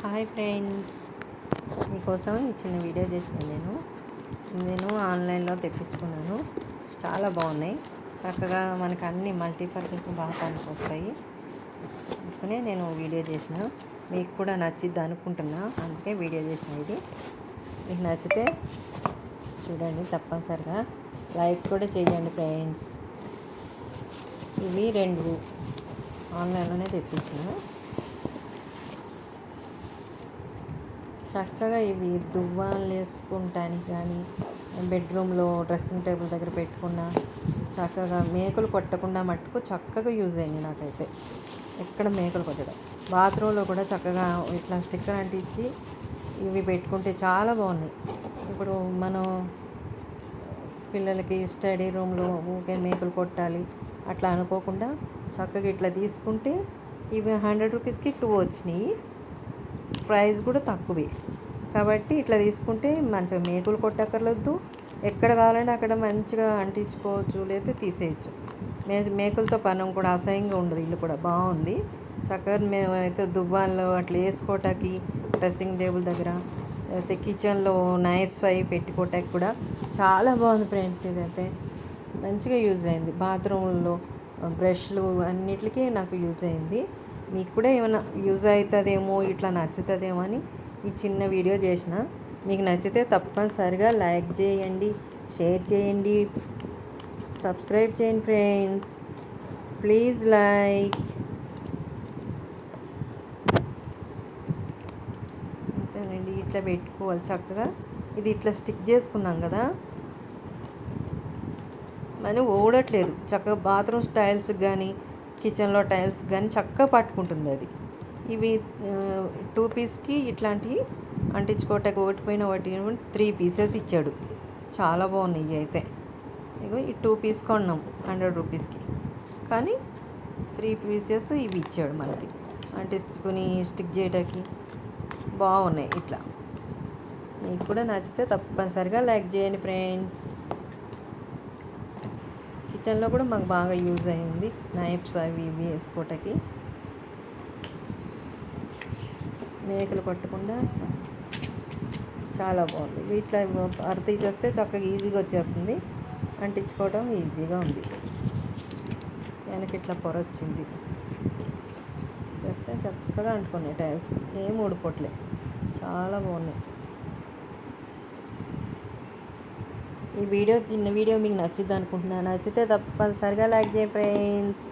Hi friends, మీకోసం ఈ చిన్న వీడియో చేసిన నేను ఆన్లైన్లో తెప్పించుకున్నాను. చాలా బాగున్నాయి. చక్కగా మనకు అన్ని మల్టీపర్పస్ బాగా పనికొస్తాయి. అందుకనే నేను వీడియో చేసిన. మీకు కూడా నచ్చిద్ది అనుకుంటున్నా, అందుకే వీడియో చేసిన. ఇది మీకు నచ్చితే చూడండి, తప్పనిసరిగా లైక్ కూడా చేయండి ఫ్రెండ్స్. ఇవి 2 ఆన్లైన్లోనే తెప్పించిన. చక్కగా ఇవి దువ్వాలు వేసుకుంటానికి కానీ, బెడ్రూమ్లో డ్రెస్సింగ్ టేబుల్ దగ్గర పెట్టుకున్న చక్కగా మేకులు కొట్టకుండా మట్టుకు చక్కగా యూజ్ అయింది నాకైతే. ఎక్కడ మేకులు కొట్టడం. బాత్రూంలో కూడా చక్కగా ఇట్లా స్టిక్కర్ అంటించి ఇవి పెట్టుకుంటే చాలా బాగున్నాయి. ఇప్పుడు మనం పిల్లలకి స్టడీ రూమ్లో ఊకే మేకులు కొట్టాలి అట్లా అనుకోకుండా చక్కగా ఇట్లా తీసుకుంటే ఇవి 100 రూపీస్కి 2 వచ్చినాయి. ప్రైస్ కూడా తక్కువే కాబట్టి ఇట్లా తీసుకుంటే మంచిగా మేకులు కొట్టక్కర్లేదు. ఎక్కడ కావాలంటే అక్కడ మంచిగా అంటించుకోవచ్చు, లేదా తీసేయచ్చు. మేకులతో పనం కూడా అసహ్యంగా ఉండదు. ఇల్లు కూడా బాగుంది. చక్కగా మేమైతే దువ్వాల్లో అట్లా వేసుకోవటానికి, డ్రెస్సింగ్ టేబుల్ దగ్గర, అయితే కిచెన్లో నైఫ్స్ అవి పెట్టుకోవటానికి కూడా చాలా బాగుంది ఫ్రెండ్స్. ఇదైతే మంచిగా యూజ్ అయింది. బాత్రూంలో బ్రష్లు అన్నిటికీ నాకు యూజ్ అయింది. మీకు కూడా ఏమైనా యూజ్ అవుతుందేమో, ఇట్లా నచ్చుతుందేమో అని ఈ చిన్న వీడియో చేసిన. మీకు నచ్చితే తప్పనిసరిగా లైక్ చేయండి, షేర్ చేయండి, సబ్స్క్రైబ్ చేయండి ఫ్రెండ్స్. Please like. అంతేనండి, ఇట్లా పెట్టుకోవాలి చక్కగా. ఇది ఇట్లా స్టిక్ చేసుకున్నాం కదా, మనం ఊడట్లేదు. చక్కగా బాత్రూమ్ టైల్స్కి కానీ, కిచెన్లో టైల్స్ కానీ చక్కగా పట్టుకుంటుంది అది. ఇవి 2 పీస్కి ఇట్లాంటివి అంటించుకోవటానికి ఒకటిపోయిన ఒకటి 3 పీసెస్ ఇచ్చాడు. చాలా బాగున్నాయి ఇవి అయితే. ఇగో ఈ 2 పీస్ కొన్నాం 100 రూపీస్కి, కానీ 3 పీసెస్ ఇవి ఇచ్చాడు మనకి. అంటించుకొని స్టిక్ చేయడానికి బాగున్నాయి. ఇట్లా మీకు కూడా నచ్చితే తప్పనిసరిగా లైక్ చేయండి ఫ్రెండ్స్. కిచెన్లో కూడా మాకు బాగా యూజ్ అయింది. నైఫ్స్ అవి ఇవి వేసుకోవటానికి మేకలు కొట్టకుండా చాలా బాగుంది. ఇట్లా తీసేస్తే చక్కగా ఈజీగా వచ్చేస్తుంది. అంటించుకోవడం ఈజీగా ఉంది. వెనక ఇట్లా పొర వచ్చింది, చేస్తే చక్కగా అంటుకున్నాయి టైల్స్. ఏం ఊడిపోట్లే, చాలా బాగున్నాయి. ఈ చిన్న వీడియో మీకు నచ్చిద్ది అనుకుంటున్నాను. నచ్చితే తప్పనిసరిగా లైక్ చేయండి ఫ్రెండ్స్.